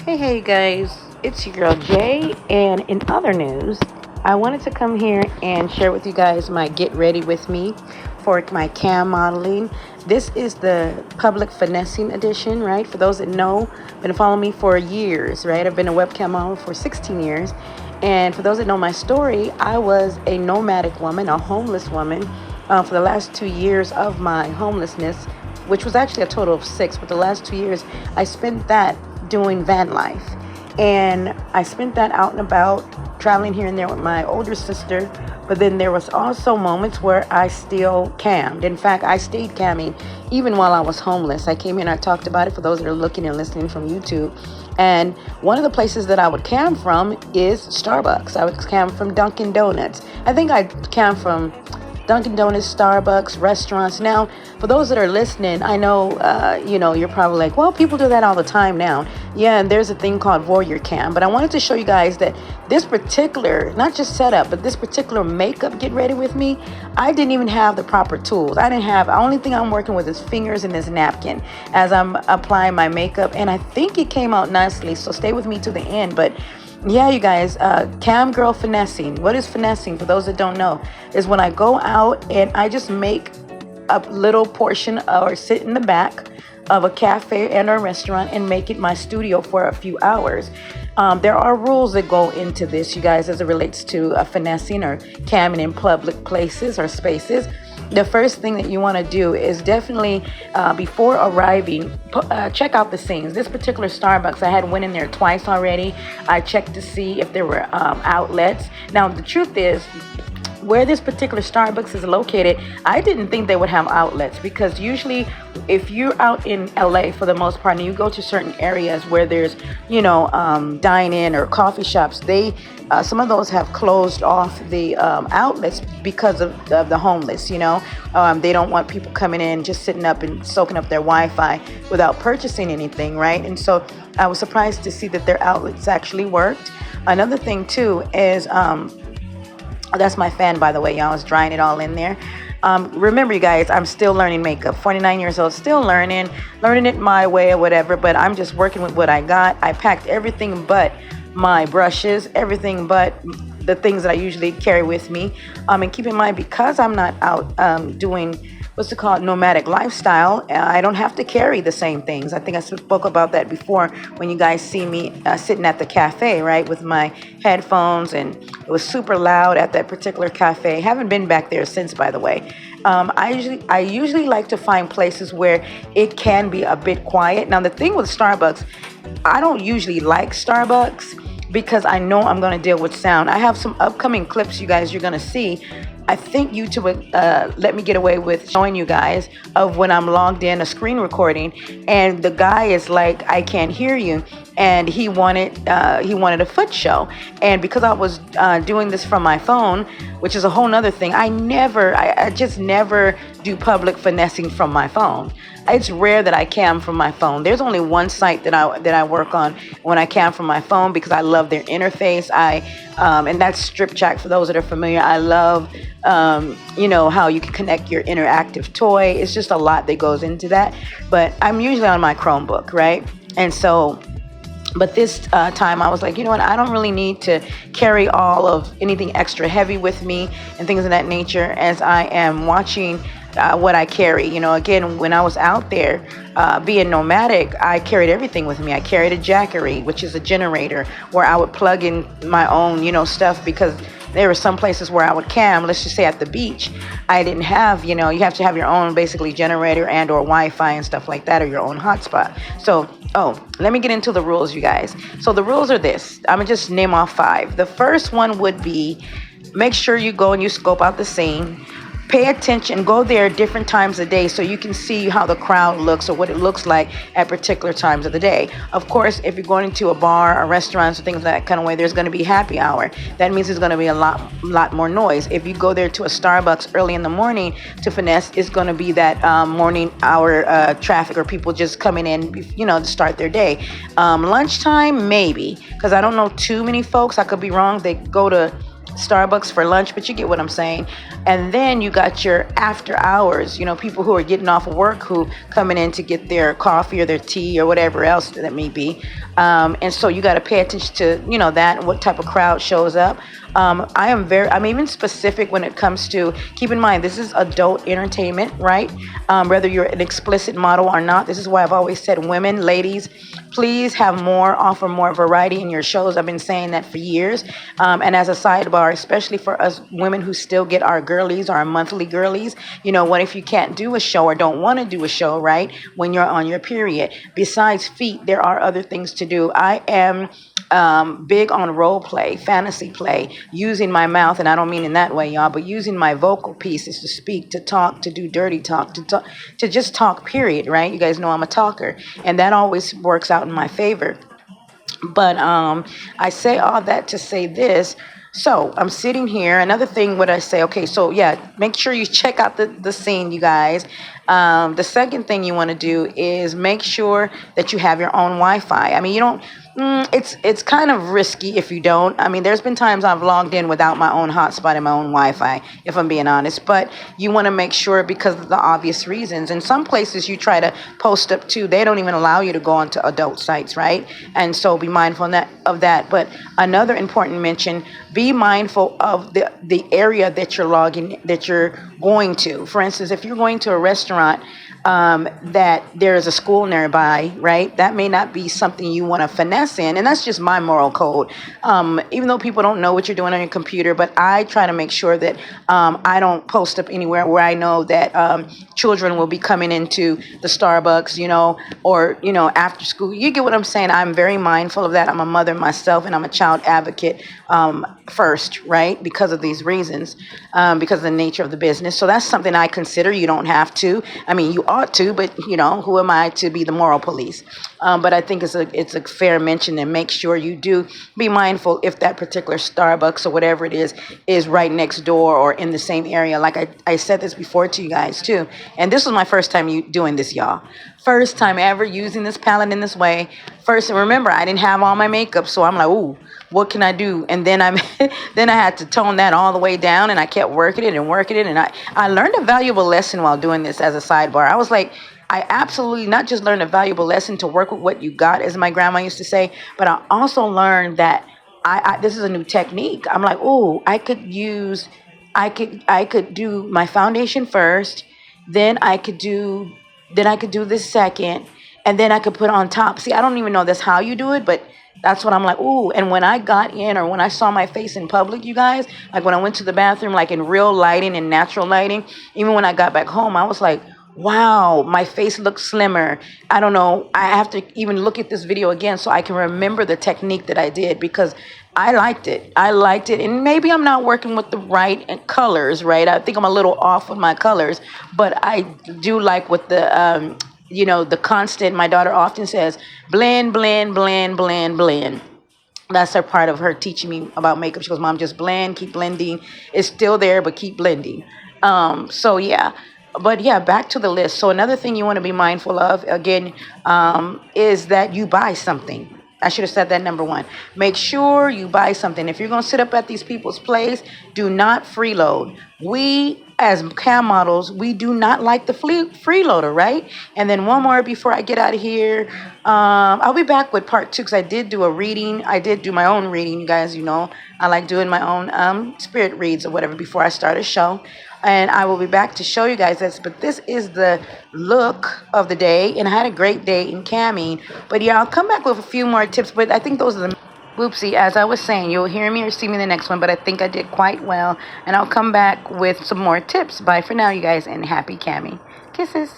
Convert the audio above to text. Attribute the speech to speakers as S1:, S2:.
S1: Hey guys, it's your girl Jay, and in other news, I wanted to come here and share with you guys my get ready with me for my cam modeling. This is the public finessing edition, right? For those that know, been following me for years, right? I've been a webcam model for 16 years. And for those that know my story, I was a nomadic woman, a homeless woman, for the last 2 years of my homelessness, which was actually a total of 6, but the last 2 years I spent that doing van life. And I spent that out and about, traveling here and there with my older sister. But then there was also moments where I still cammed. In fact, I stayed camming even while I was homeless. I came here and I talked about it for those that are looking and listening from YouTube. And one of the places that I would cam from is Starbucks. I would cam from Dunkin' Donuts. I think I cam from Dunkin' Donuts, Starbucks, restaurants. Now, for those that are listening, I know, you're probably like, well, people do that all the time now. Yeah, and there's a thing called voyeur cam. But I wanted to show you guys that this particular, not just setup, but this particular makeup get ready with me, I didn't even have the proper tools. The only thing I'm working with is fingers and this napkin as I'm applying my makeup. And I think it came out nicely, so stay with me to the end. But yeah, you guys, cam girl finessing. What is finessing, for those that don't know, is when I go out and I just make a little portion or sit in the back of a cafe and a restaurant and make it my studio for a few hours. There are rules that go into this, you guys, as it relates to finessing or camming in public places or spaces. The first thing that you want to do is definitely, before arriving, check out the scenes. This particular Starbucks, I had went in there twice already. I checked to see if there were outlets. Now, the truth is, where this particular Starbucks is located, I didn't think they would have outlets, because usually if you're out in LA for the most part and you go to certain areas where there's, dine-in or coffee shops, some of those have closed off the outlets because of the homeless. They don't want people coming in just sitting up and soaking up their Wi-Fi without purchasing anything, right? And so I was surprised to see that their outlets actually worked. Another thing too is that's my fan, by the way, y'all. I was drying it all in there. Remember, you guys, I'm still learning makeup. 49 years old, still learning it my way or whatever, but I'm just working with what I got. I packed everything but my brushes, everything but the things that I usually carry with me. And keep in mind, because I'm not out doing what's it called, nomadic lifestyle, I don't have to carry the same things. I think I spoke about that before when you guys see me sitting at the cafe, right, with my headphones, and it was super loud at that particular cafe. Haven't been back there since, by the way. I usually like to find places where it can be a bit quiet. Now, the thing with Starbucks, I don't usually like Starbucks because I know I'm going to deal with sound. I have some upcoming clips, you guys, you're going to see. I think YouTube would let me get away with showing you guys of when I'm logged in a screen recording, and the guy is like, I can't hear you, and he wanted a foot show. And because I was doing this from my phone, which is a whole nother thing, I just never do public finessing from my phone. It's rare that I cam from my phone. There's only one site that I work on when I cam from my phone, because I love their interface. And that's Strip Chat, for those that are familiar. I love how you can connect your interactive toy. It's just a lot that goes into that. But I'm usually on my Chromebook, right? And so, but this time I was like, you know what? I don't really need to carry all of anything extra heavy with me and things of that nature, as I am watching what I carry. Again, when I was out there being nomadic, I carried everything with me. I carried a Jackery, which is a generator where I would plug in my own, stuff, because there were some places where I would cam, let's just say at the beach, I didn't have, you have to have your own basically generator and or Wi-Fi and stuff like that, or your own hotspot. So, let me get into the rules, you guys. So the rules are this. I'm gonna just name off 5. The first one would be, make sure you go and you scope out the scene. Pay attention, go there different times of day so you can see how the crowd looks or what it looks like at particular times of the day. Of course, if you're going into a bar or restaurants or things that kind of way, there's going to be happy hour. That means there's going to be a lot more noise. If you go there to a Starbucks early in the morning to finesse, it's going to be that morning hour traffic, or people just coming in, to start their day. Lunchtime, maybe, because I don't know too many folks, I could be wrong, they go to Starbucks for lunch, but you get what I'm saying. And then you got your after hours, people who are getting off of work, who coming in to get their coffee or their tea or whatever else that may be. And so you got to pay attention to, that and what type of crowd shows up. I'm even specific when it comes to, keep in mind, this is adult entertainment, right? Whether you're an explicit model or not. This is why I've always said, women, ladies, please offer more variety in your shows. I've been saying that for years. And as a sidebar, especially for us women who still get our girlies or our monthly girlies, what if you can't do a show or don't want to do a show, right? When you're on your period. Besides feet, there are other things to do. I am big on role play, fantasy play, using my mouth, and I don't mean in that way, y'all, but using my vocal pieces to speak, to talk, to do dirty talk, to just talk, period, right? You guys know I'm a talker, and that always works out in my favor. But I say all that to say this. So I'm sitting here. Another thing, what I say, okay, so yeah, make sure you check out the scene, you guys. The second thing you want to do is make sure that you have your own Wi-Fi. I mean, you don't. It's kind of risky if you don't. I mean, there's been times I've logged in without my own hotspot and my own Wi-Fi, if I'm being honest. But you want to make sure, because of the obvious reasons. In some places you try to post up to, they don't even allow you to go onto adult sites, right? And so be mindful of that. But another important mention, be mindful of the area that you're going to. For instance, if you're going to a restaurant that there is a school nearby, right? That may not be something you want to finesse in. And that's just my moral code. Even though people don't know what you're doing on your computer, but I try to make sure that I don't post up anywhere where I know that children will be coming into the Starbucks, or, after school. You get what I'm saying? I'm very mindful of that. I'm a mother myself, and I'm a child advocate first, right? Because of these reasons, because of the nature of the business. So that's something I consider. You don't have to. I mean, you ought to, but who am I to be the moral police? But I think it's a fair mention, and make sure you do be mindful if that particular Starbucks or whatever it is right next door or in the same area. Like I said this before to you guys too, and this was my first time doing this, y'all. First time ever using this palette in this way. First, and remember, I didn't have all my makeup, so I'm like, ooh, what can I do? And then then I had to tone that all the way down, and I kept working it, and I learned a valuable lesson while doing this as a sidebar. I was like, I absolutely not just learned a valuable lesson to work with what you got, as my grandma used to say, but I also learned that this is a new technique. I'm like, oh, I could do my foundation first, then I could do this second, and then I could put on top. See, I don't even know that's how you do it, but that's what I'm like, ooh. And when I got in, or when I saw my face in public, you guys, like when I went to the bathroom, like in real lighting and natural lighting, even when I got back home, I was like, wow, my face looks slimmer. I don't know. I have to even look at this video again so I can remember the technique that I did, because I liked it. And maybe I'm not working with the right colors, right? I think I'm a little off with my colors, but I do like with the constant, my daughter often says, blend, blend, blend, blend, blend. That's her part of her teaching me about makeup. She goes, Mom, just blend, keep blending. It's still there, but keep blending. So yeah. But yeah, back to the list. So another thing you want to be mindful of, again, is that you buy something. I should have said that number one. Make sure you buy something. If you're going to sit up at these people's place, do not freeload. We, as cam models, we do not like the freeloader, right? And then one more before I get out of here. I'll be back with part 2, because I did do a reading. I did do my own reading, you guys. I like doing my own spirit reads or whatever before I start a show. And I will be back to show you guys this. But this is the look of the day. And I had a great day in camming. But yeah, I'll come back with a few more tips. But I think those are the... Whoopsie, as I was saying, you'll hear me or see me in the next one. But I think I did quite well. And I'll come back with some more tips. Bye for now, you guys. And happy camming. Kisses.